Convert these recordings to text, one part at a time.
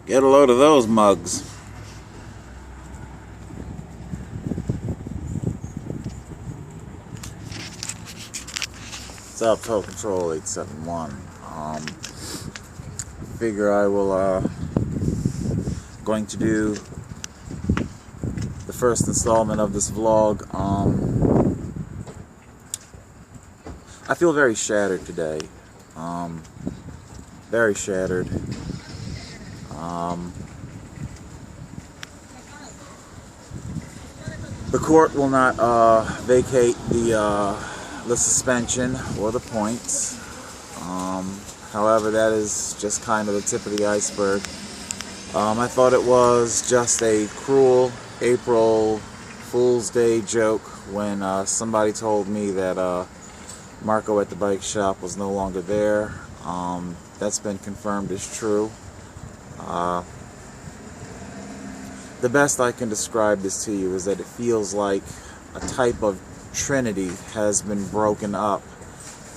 Get a load of those mugs. What's up, Total Control 871? Figure I will going to do the first installment of this vlog. I feel very shattered today. Very shattered. The court will not vacate the suspension or the points. However, that is just kind of the tip of the iceberg. I thought it was just a cruel April Fool's Day joke when somebody told me that Marco at the bike shop was no longer there. That's been confirmed as true. The best I can describe this to you is that it feels like a type of trinity has been broken up.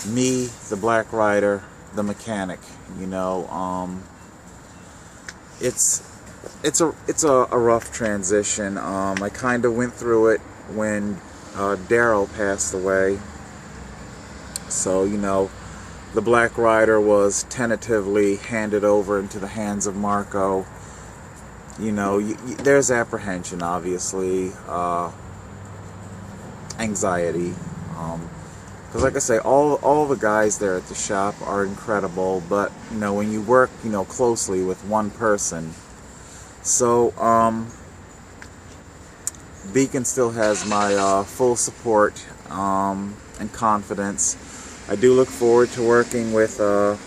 Me, the black rider, the mechanic. You know, it's a rough transition. I kind of went through it when Daryl passed away. So, you know, the black rider was tentatively handed over into the hands of Marco. You know, there's apprehension, obviously, anxiety, because like I say, all the guys there at the shop are incredible, but, you know, when you work, you know, closely with one person, so, Beacon still has my full support and confidence. I do look forward to working with the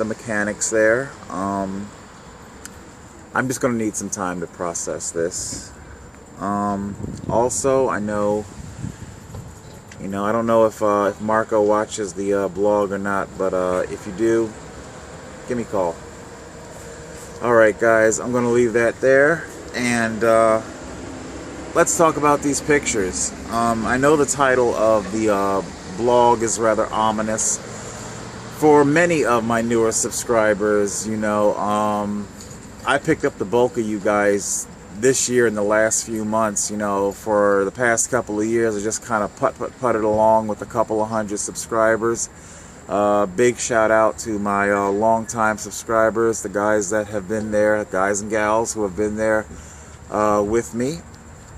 mechanics there. I'm just going to need some time to process this. Also, I know, you know, I don't know if Marco watches the blog or not, but if you do, give me a call. Alright guys, I'm going to leave that there, and let's talk about these pictures. I know the title of the blog is rather ominous. For many of my newer subscribers, you know, I picked up the bulk of you guys this year in the last few months. You know, for the past couple of years I just kind of putted along with a couple of hundred subscribers. Big shout out to my longtime subscribers, the guys that have been there, guys and gals who have been there with me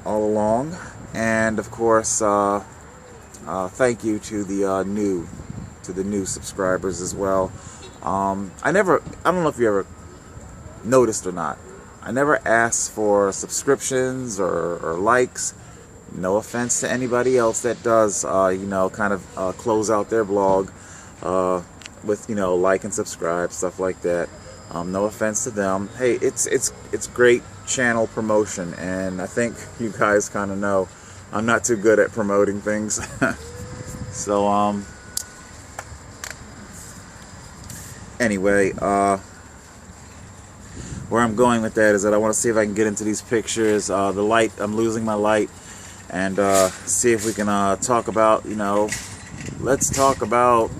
all along, and of course thank you to the new subscribers as well. I don't know if you ever noticed or not, I never asked for subscriptions or likes. No offense to anybody else that does, you know, kind of close out their blog with, you know, like and subscribe, stuff like that. No offense to them. Hey, it's great channel promotion, and I think you guys kind of know I'm not too good at promoting things. So anyway, where I'm going with that is that I want to see if I can get into these pictures. The light, I'm losing my light, and see if we can talk about, you know, let's talk about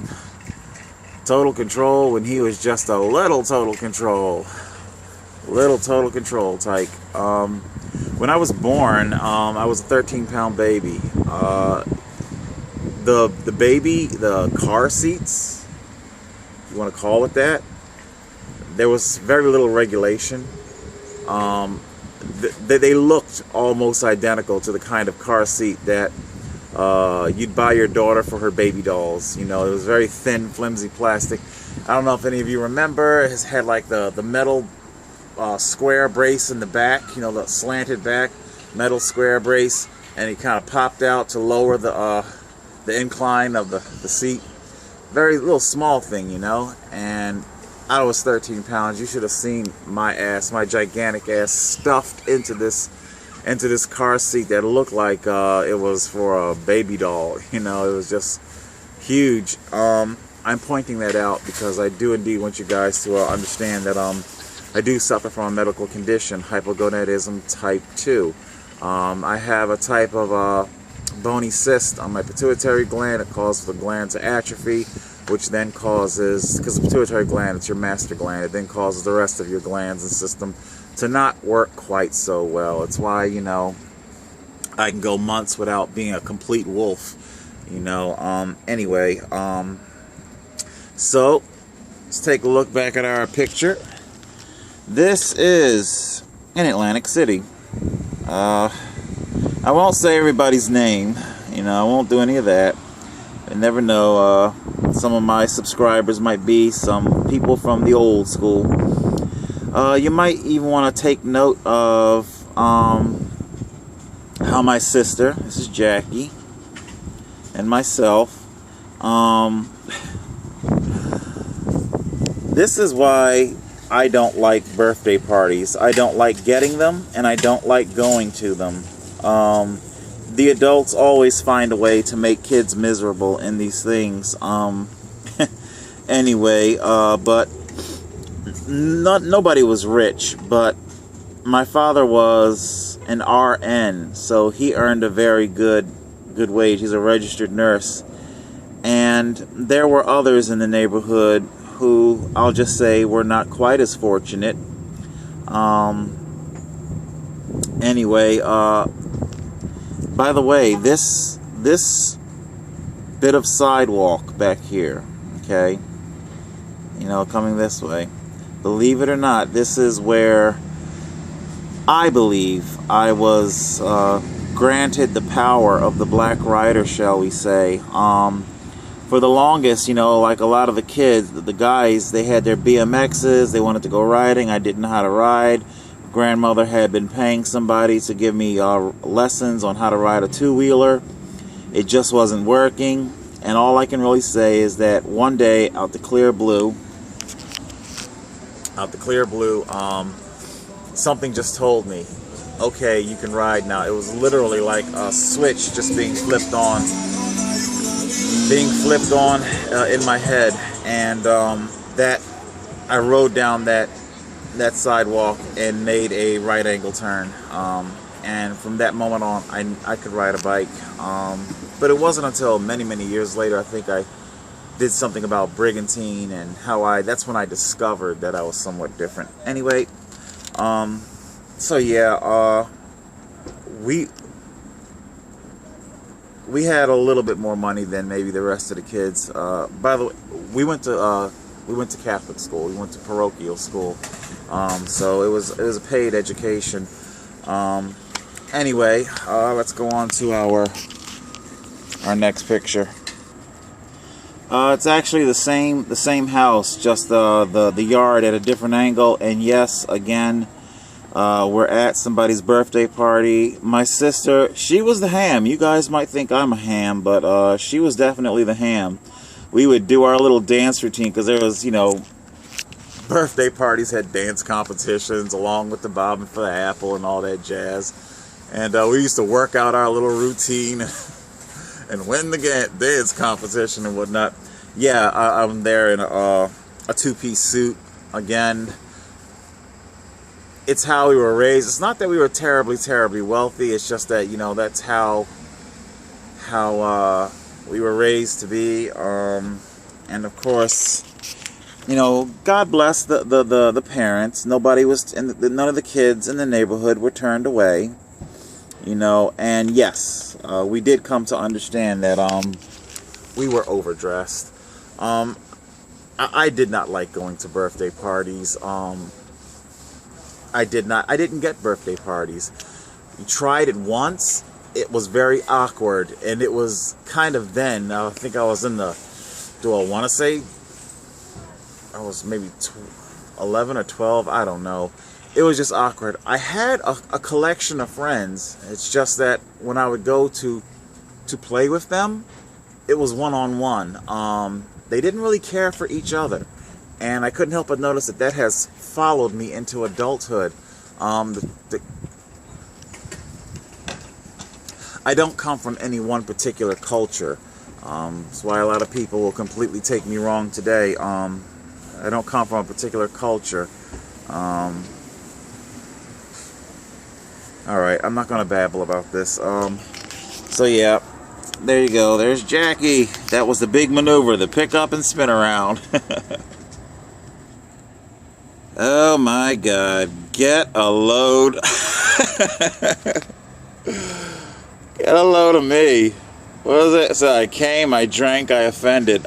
Total Control when he was just a little Total Control type. When I was born, I was a 13-pound baby. The car seats, if you want to call it that, there was very little regulation. They looked almost identical to the kind of car seat that you'd buy your daughter for her baby dolls. You know, it was very thin, flimsy plastic. I don't know if any of you remember, it had like the metal square brace in the back, you know, the slanted back metal square brace, and it kind of popped out to lower the incline of the seat. Very little small thing, you know, and I was 13 pounds. You should have seen my ass, my gigantic ass, stuffed into this car seat that looked like it was for a baby doll. You know, it was just huge. I'm pointing that out because I do indeed want you guys to understand that I do suffer from a medical condition, hypogonadism type 2. I have a type of bony cyst on my pituitary gland. It causes the gland to atrophy. which then causes, because the pituitary gland, it's your master gland, it then causes the rest of your glands and system to not work quite so well. It's why, you know, I can go months without being a complete wolf, you know. Anyway, so let's take a look back at our picture. This is in Atlantic City. I won't say everybody's name, you know, I won't do any of that. I never know, some of my subscribers might be some people from the old school. You might even want to take note of how my sister, this is Jackie, and myself, this is why I don't like birthday parties. I don't like getting them, and I don't like going to them. The adults always find a way to make kids miserable in these things. Anyway, but nobody was rich, but my father was an RN, so he earned a very good wage. He's a registered nurse. And there were others in the neighborhood who, I'll just say, were not quite as fortunate. Anyway, by the way, this bit of sidewalk back here, okay, you know, coming this way, believe it or not, this is where I believe I was granted the power of the Black Rider, shall we say. For the longest, you know, like a lot of the kids, the guys, they had their BMXs, they wanted to go riding. I didn't know how to ride. Grandmother had been paying somebody to give me lessons on how to ride a two-wheeler. It just wasn't working, and all I can really say is that one day, out the clear blue, something just told me, okay, you can ride now. It was literally like a switch just being flipped on in my head, and that I rode down that sidewalk and made a right angle turn, and from that moment on I could ride a bike, but it wasn't until many years later I think I did something about brigantine and that's when I discovered that I was somewhat different. Anyway, so yeah, we had a little bit more money than maybe the rest of the kids. By the way, we went to Catholic school. We went to parochial school. So it was a paid education. Anyway, let's go on to our next picture. It's actually the same house, just the yard at a different angle. And yes, again, we're at somebody's birthday party. My sister, she was the ham. You guys might think I'm a ham, but she was definitely the ham. We would do our little dance routine because there was, you know, birthday parties had dance competitions along with the bobbing for the apple and all that jazz. And we used to work out our little routine and win the dance competition and whatnot. Yeah, I'm there in a two-piece suit. Again, it's how we were raised. It's not that we were terribly wealthy. It's just that, you know, that's how we were raised to be. And of course, you know, God bless the parents. Nobody was, none of the kids in the neighborhood were turned away. You know, and yes, we did come to understand that we were overdressed. I did not like going to birthday parties. I didn't get birthday parties. We tried it once. It was very awkward, and it was kind of then. I think I was in the, do I want to say, I was maybe 11 or 12, I don't know. It was just awkward. I had a collection of friends. It's just that when I would go to play with them, it was one-on-one. They didn't really care for each other. And I couldn't help but notice that has followed me into adulthood. I don't come from any one particular culture. That's why a lot of people will completely take me wrong today. I don't come from a particular culture. Alright, I'm not going to babble about this. So yeah, there you go. There's Jackie. That was the big maneuver, the pick up and spin around. Oh my God. Get a load. Get a load of me. What was it? So I came, I drank, I offended.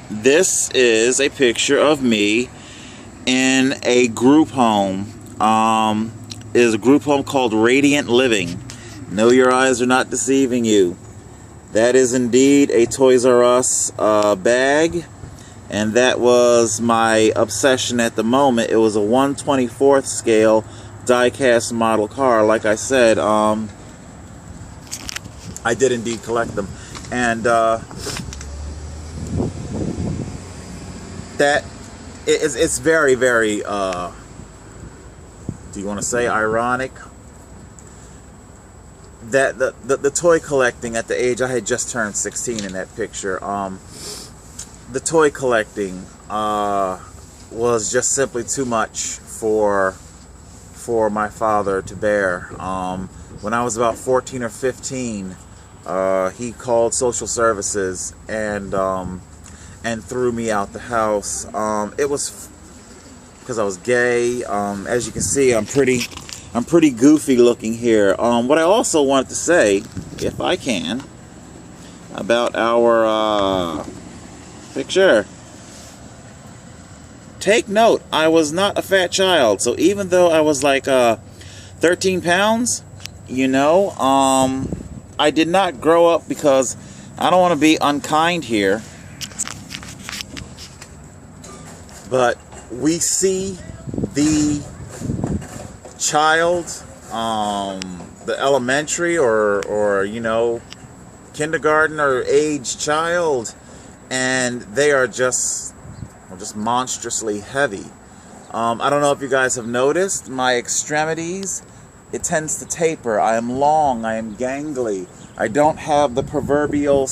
This is a picture of me in a group home. It is a group home called Radiant Living. No, your eyes are not deceiving you. That is indeed a Toys R Us bag. And that was my obsession at the moment. It was a 1/24th scale die-cast model car. Like I said, I did indeed collect them. And that it's very, very, do you want to say ironic? That the toy collecting at the age, I had just turned 16 in that picture. The toy collecting was just simply too much for my father to bear. When I was about 14 or 15, he called social services and threw me out the house. It was because I was gay. As you can see, I'm pretty goofy looking here. What I also wanted to say, if I can, about our picture. Take note, I was not a fat child, so even though I was like 13 pounds, you know, I did not grow up, because I don't want to be unkind here, but we see the child, the elementary or you know, kindergarten or age child, and they are just monstrously heavy. I don't know if you guys have noticed my extremities. It tends to taper. I am long. I am gangly. I don't have the proverbial,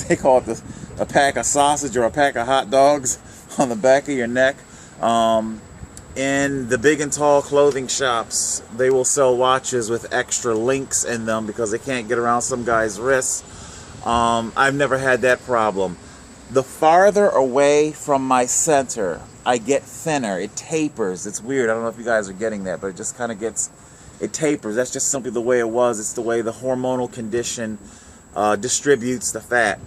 they call it a pack of sausage or a pack of hot dogs on the back of your neck. In the big and tall clothing shops, they will sell watches with extra links in them because they can't get around some guy's wrists. I've never had that problem. The farther away from my center, I get thinner. It tapers. It's weird. I don't know if you guys are getting that, but it just kind of it tapers. That's just simply the way it was. It's the way the hormonal condition distributes the fat.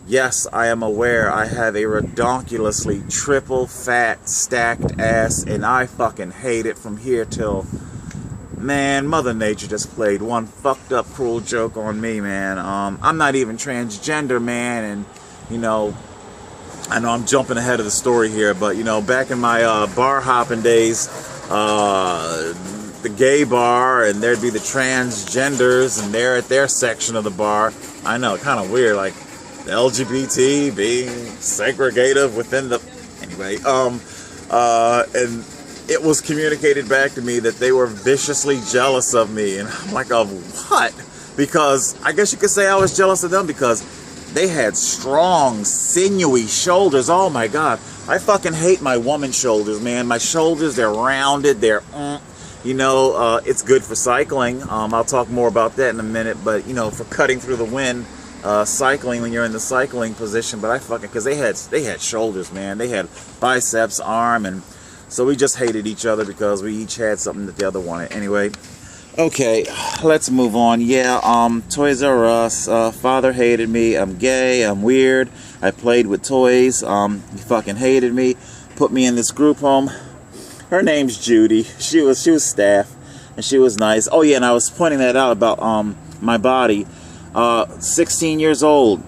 Yes, I am aware I have a redonkulously triple fat stacked ass, and I fucking hate it from here till, man, Mother Nature just played one fucked up cruel joke on me, man. I'm not even transgender, man, and you know, I know I'm jumping ahead of the story here, but you know, back in my bar hopping days, the gay bar, and there'd be the transgenders, and they're at their section of the bar. I know, kind of weird, like the LGBT being segregative within the, anyway, and it was communicated back to me that they were viciously jealous of me, and I'm like, of what? Because I guess you could say I was jealous of them because they had strong, sinewy shoulders. Oh my God. I fucking hate my woman shoulders, man. My shoulders, they're rounded, they're, you know, it's good for cycling. I'll talk more about that in a minute, but, you know, for cutting through the wind, cycling when you're in the cycling position. But I fucking, because they had shoulders, man. They had biceps, arm, and so we just hated each other because we each had something that the other wanted. Anyway. Okay, let's move on. Yeah, Toys R Us, father hated me, I'm gay, I'm weird, I played with toys, he fucking hated me, put me in this group home. Her name's Judy. She was staff, and she was nice. Oh yeah, and I was pointing that out about my body. 16 years old.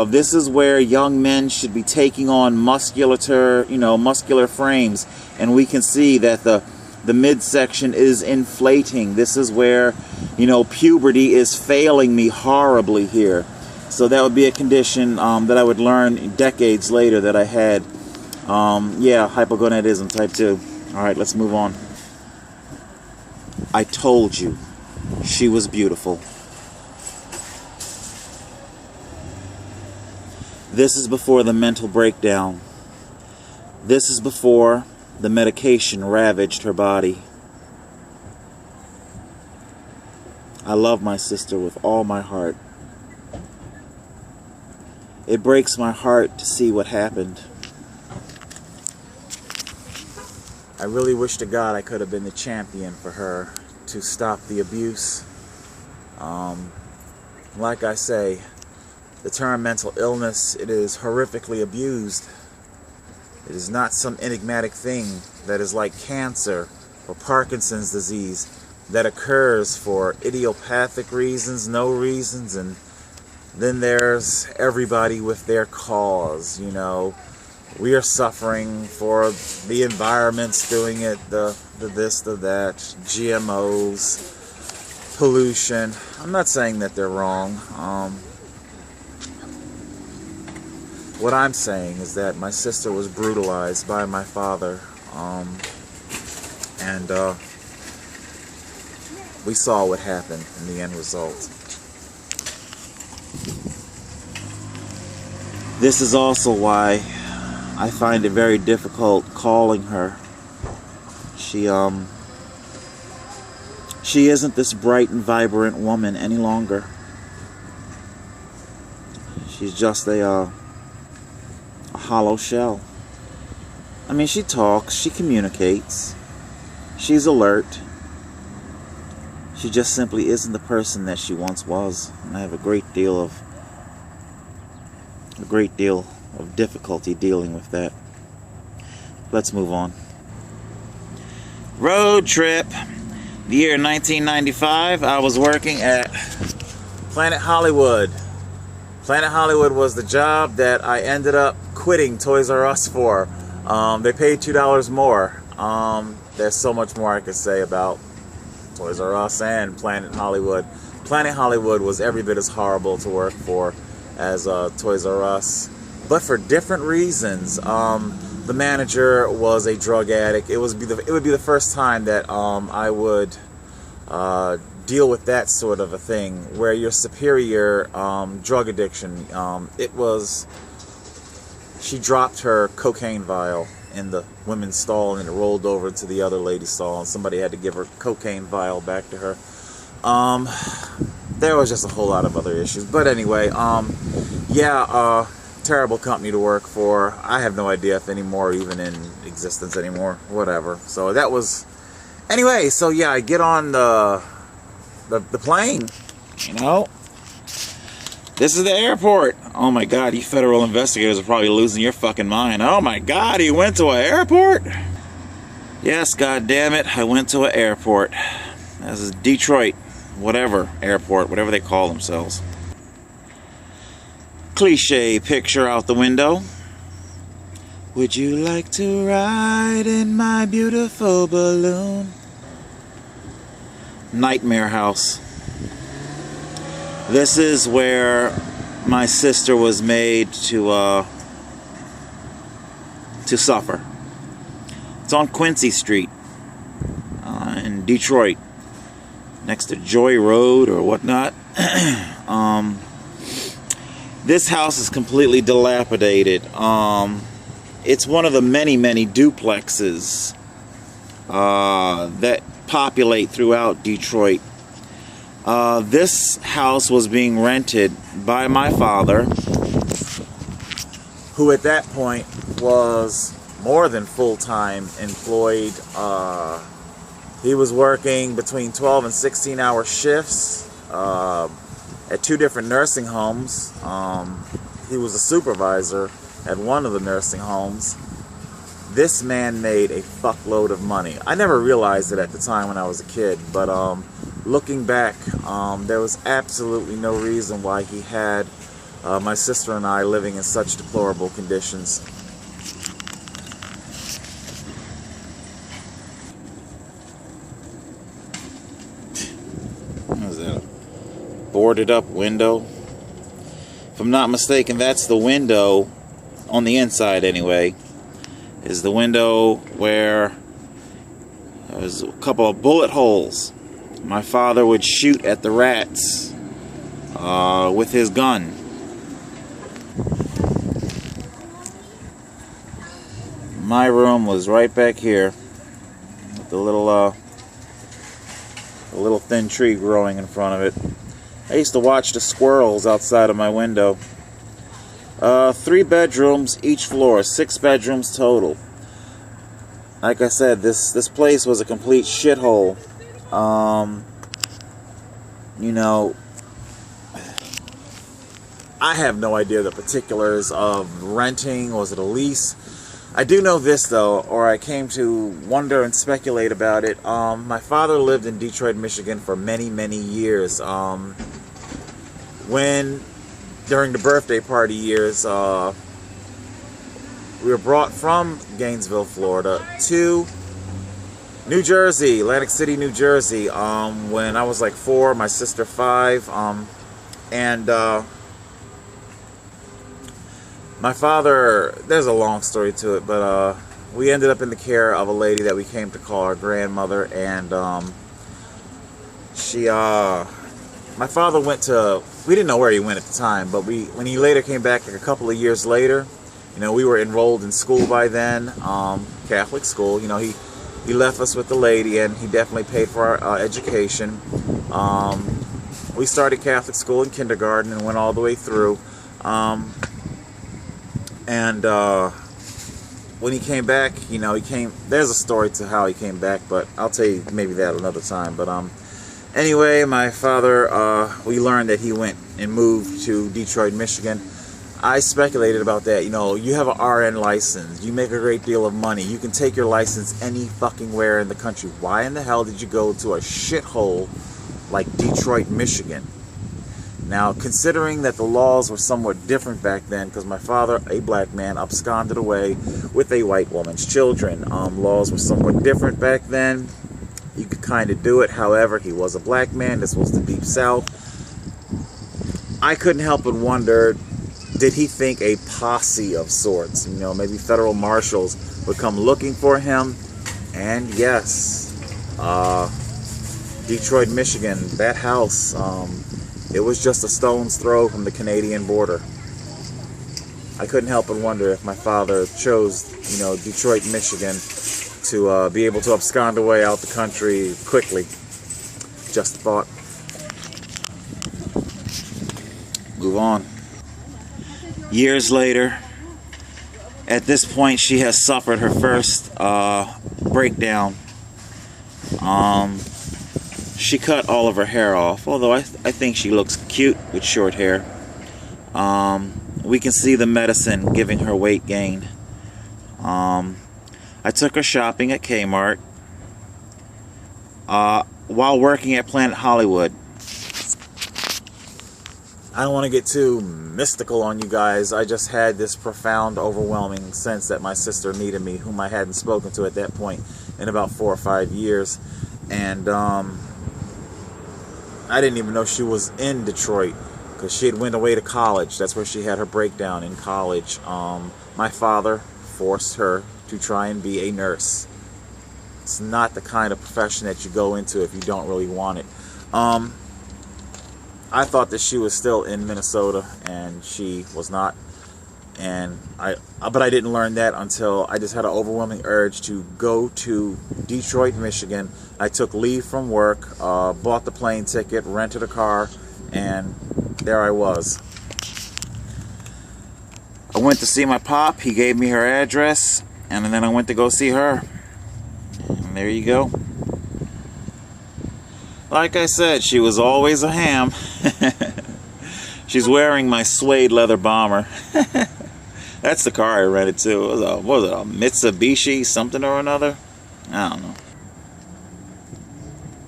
This is where young men should be taking on muscular frames, and we can see that the midsection is inflating. This is where, you know, puberty is failing me horribly here. So that would be a condition that I would learn decades later that I had. Yeah, hypogonadism type 2. All right, let's move on. I told you she was beautiful. This is before the mental breakdown. This is before the medication ravaged her body. I love my sister with all my heart. It breaks my heart to see what happened. I really wish to God I could have been the champion for her to stop the abuse. Like I say, the term mental illness, it is horrifically abused. It is not some enigmatic thing that is like cancer or Parkinson's disease that occurs for idiopathic reasons, no reasons, and then there's everybody with their cause, you know. We are suffering for the environment's doing it, the this, the that, GMOs, pollution. I'm not saying that they're wrong. What I'm saying is that my sister was brutalized by my father, and we saw what happened in the end result. This is also why I find it very difficult calling her. She isn't this bright and vibrant woman any longer. She's just a hollow shell. I mean, she talks, she communicates, she's alert. She just simply isn't the person that she once was. And I have a great deal of difficulty dealing with that. Let's move on. Road trip. The year 1995, I was working at Planet Hollywood. Planet Hollywood was the job that I ended up quitting Toys R Us for. They paid $2 more. There's so much more I could say about Toys R Us and Planet Hollywood. Planet Hollywood was every bit as horrible to work for as Toys R Us, but for different reasons. The manager was a drug addict. It would be the first time that I would deal with that sort of a thing, where your superior drug addiction. She dropped her cocaine vial in the women's stall, and it rolled over to the other lady's stall, and somebody had to give her cocaine vial back to her. There was just a whole lot of other issues, but anyway, terrible company to work for. I have no idea if any more even in existence anymore. Whatever. So that was... Anyway, so yeah, I get on the plane, you know. This is the airport. Oh my God, you federal investigators are probably losing your fucking mind. Oh my God, he went to an airport? Yes, God damn it, I went to an airport. This is Detroit, whatever airport, whatever they call themselves. Cliche picture out the window. Would you like to ride in my beautiful balloon? Nightmare house. This is where my sister was made to suffer. It's on Quincy Street in Detroit, next to Joy Road or whatnot. This house is completely dilapidated. It's one of the many duplexes that populate throughout Detroit. This house was being rented by my father, who at that point was more than full-time employed. He was working between 12 and 16-hour shifts at 2 different nursing homes. He was a supervisor at one of the nursing homes. This man made a fuckload of money. I never realized it at the time when I was a kid, but looking back, there was absolutely no reason why he had my sister and I living in such deplorable conditions. What is that? A boarded up window? If I'm not mistaken, that's the window on the inside anyway. Is the window where there's a couple of bullet holes. My father would shoot at the rats with his gun. My room was right back here with the little thin tree growing in front of it. I used to watch the squirrels outside of my window. 3 bedrooms each floor, 6 bedrooms total. Like I said, this place was a complete shithole. You know, I have no idea the particulars of renting. Was it a lease? I do know this though, or I came to wonder and speculate about it. My father lived in Detroit, Michigan for many, many years. When during the birthday party years, we were brought from Gainesville, Florida to New Jersey, Atlantic City, New Jersey, when I was like 4, my sister 5, and my father, there's a long story to it, but we ended up in the care of a lady that we came to call our grandmother, and my father went to, we didn't know where he went at the time, but when he later came back, like a couple of years later, you know, we were enrolled in school by then, Catholic school. You know, he left us with the lady, and he definitely paid for our education. We started Catholic school in kindergarten and went all the way through. When he came back, you know, there's a story to how he came back, but I'll tell you maybe that another time. But anyway, my father, we learned that he went and moved to Detroit, Michigan. I speculated about that. You know, you have an RN license, you make a great deal of money, you can take your license any fucking where in the country. Why in the hell did you go to a shithole like Detroit, Michigan? Now, considering that the laws were somewhat different back then, because my father, a black man, absconded away with a white woman's children. Laws were somewhat different back then. You could kind of do it. However, he was a black man. This was the Deep South. I couldn't help but wonder, did he think a posse of sorts, you know, maybe federal marshals would come looking for him? And yes, Detroit, Michigan, that house, it was just a stone's throw from the Canadian border. I couldn't help but wonder if my father chose, you know, Detroit, Michigan to be able to abscond away out the country quickly. Just a thought. Move on. Years later, at this point, she has suffered her first breakdown. She cut all of her hair off, although I think she looks cute with short hair. We can see the medicine giving her weight gain. I took her shopping at Kmart while working at Planet Hollywood. I don't want to get too mystical on you guys. I just had this profound, overwhelming sense that my sister needed me, whom I hadn't spoken to at that point in about 4 or 5 years. And I didn't even know she was in Detroit, because she had went away to college. That's where she had her breakdown, in college. My father forced her to try and be a nurse. It's not the kind of profession that you go into if you don't really want it. I thought that she was still in Minnesota, and she was not. But I didn't learn that until I just had an overwhelming urge to go to Detroit, Michigan. I took leave from work, bought the plane ticket, rented a car, and there I was. I went to see my pop. He gave me her address, and then I went to go see her. And there you go. Like I said, she was always a ham. She's wearing my suede leather bomber. That's the car I rented too. What was it, a Mitsubishi something or another? I don't know.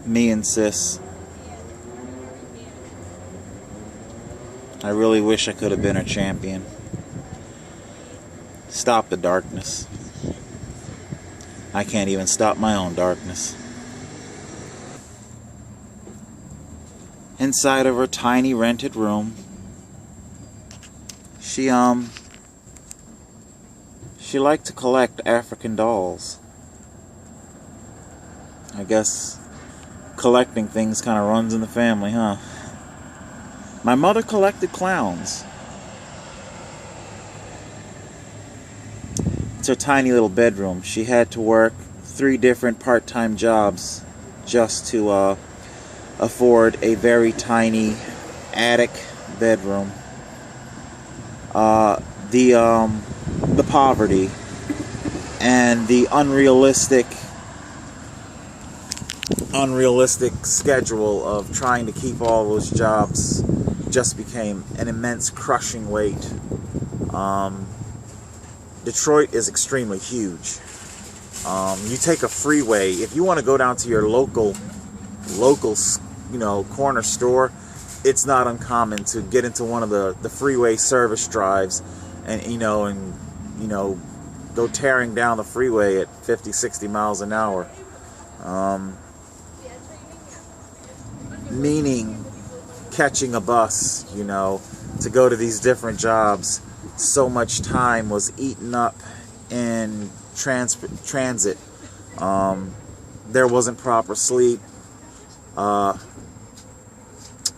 Me and sis. I really wish I could have been her champion. Stop the darkness. I can't even stop my own darkness. Inside of her tiny rented room, she liked to collect African dolls. I guess collecting things kind of runs in the family, huh? My mother collected clowns. It's her tiny little bedroom. She had to work 3 different part-time jobs just to afford a very tiny attic bedroom. the poverty and the unrealistic schedule of trying to keep all those jobs just became an immense crushing weight. Detroit is extremely huge. You take a freeway, if you want to go down to your local, corner store, it's not uncommon to get into one of the freeway service drives and go tearing down the freeway at 50, 60 miles an hour. Meaning catching a bus, to go to these different jobs. So much time was eaten up in transit. There wasn't proper sleep.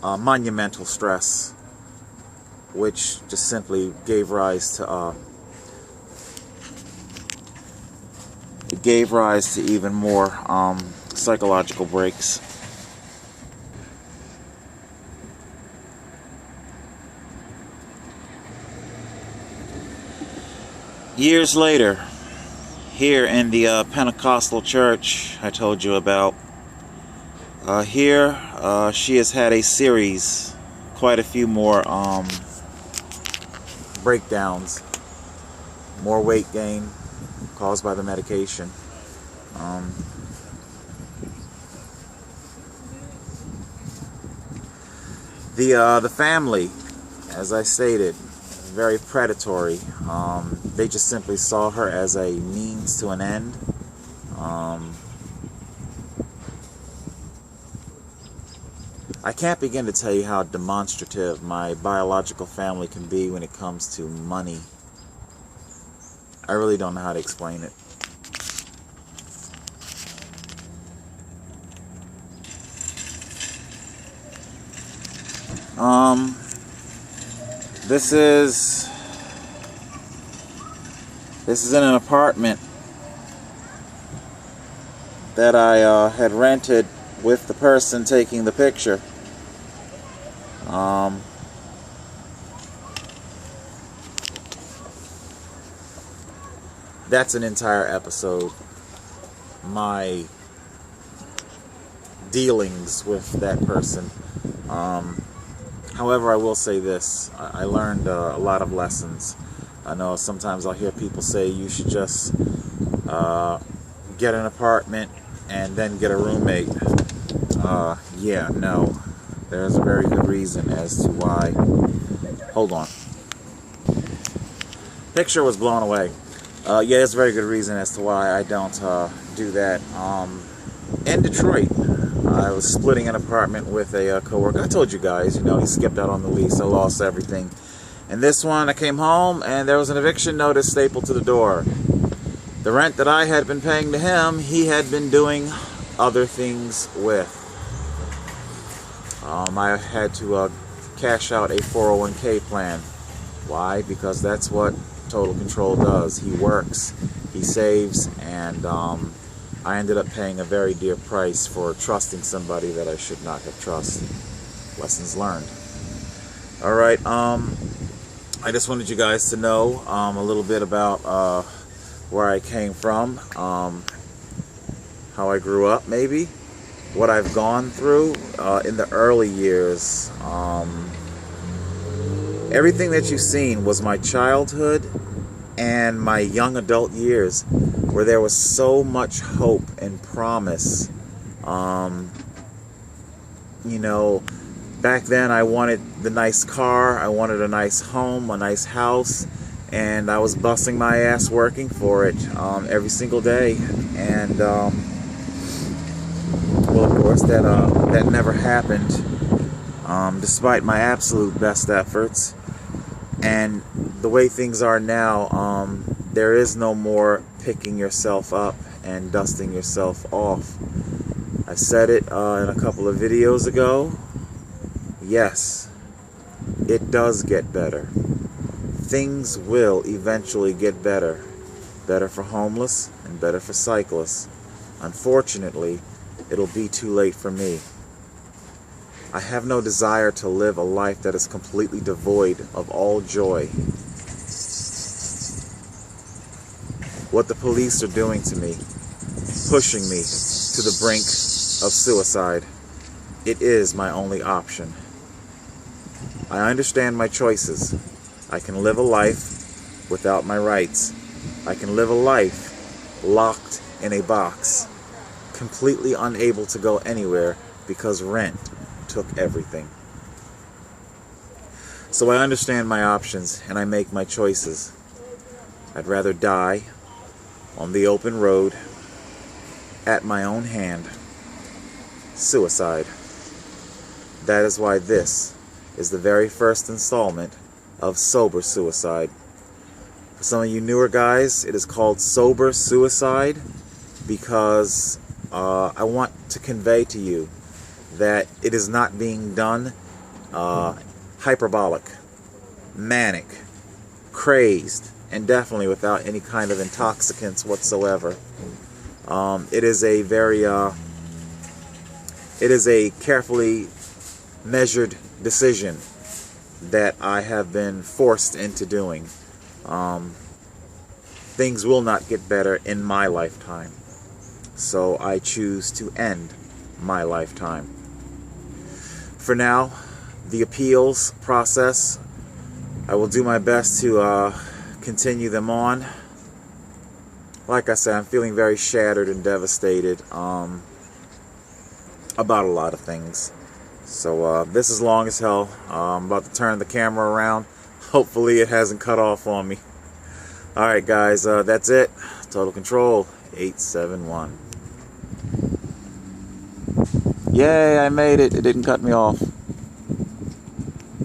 Monumental stress, which just simply gave rise to even more psychological breaks. Years later, here in the Pentecostal church I told you about, here she has had a series, quite a few more breakdowns, more weight gain caused by the medication. The family, as I stated, very predatory. They just simply saw her as a means to an end. I can't begin to tell you how demonstrative my biological family can be when it comes to money. I really don't know how to explain it. This is in an apartment that I had rented with the person taking the picture. That's an entire episode. My dealings with that person. However, I will say this. I learned a lot of lessons. I know sometimes I'll hear people say you should just get an apartment and then get a roommate. Yeah, no. There's a very good reason as to why. Hold on. Picture was blown away. Yeah, there's a very good reason as to why I don't do that. In Detroit, I was splitting an apartment with a coworker. I told you guys, he skipped out on the lease. I lost everything. And this one, I came home and there was an eviction notice stapled to the door. The rent that I had been paying to him, he had been doing other things with. I had to cash out a 401k plan. Why? Because that's what Total Control does. He works, he saves, and I ended up paying a very dear price for trusting somebody that I should not have trusted. Lessons learned. Alright, I just wanted you guys to know a little bit about where I came from, how I grew up maybe, what I've gone through in the early years. Everything that you've seen was my childhood and my young adult years, where there was so much hope and promise. Back then I wanted the nice car, I wanted a nice home, a nice house, and I was busting my ass working for it every single day. And well, of course, that never happened, despite my absolute best efforts. And the way things are now, there is no more picking yourself up and dusting yourself off. I said it in a couple of videos ago. Yes, it does get better. Things will eventually get better. Better for homeless and better for cyclists. Unfortunately, it'll be too late for me. I have no desire to live a life that is completely devoid of all joy. what the police are doing to me, pushing me to the brink of suicide. It is my only option. I understand my choices. I can live a life without my rights. I can live a life locked in a box, completely unable to go anywhere because rent took everything. So I understand my options and I make my choices. I'd rather die on the open road at my own hand. Suicide. That is why this is the very first installment of Sober Suicide. For some of you newer guys, it is called Sober Suicide because I want to convey to you that it is not being done hyperbolic, manic, crazed, and definitely without any kind of intoxicants whatsoever. It is a very, it is a carefully measured decision that I have been forced into doing. Things will not get better in my lifetime, so I choose to end my lifetime. For now, the appeals process, I will do my best to continue them on. Like I said, I'm feeling very shattered and devastated about a lot of things. So this is long as hell. I'm about to turn the camera around. Hopefully it hasn't cut off on me. Alright guys, that's it. Total Control 871. Yay, I made it. It didn't cut me off.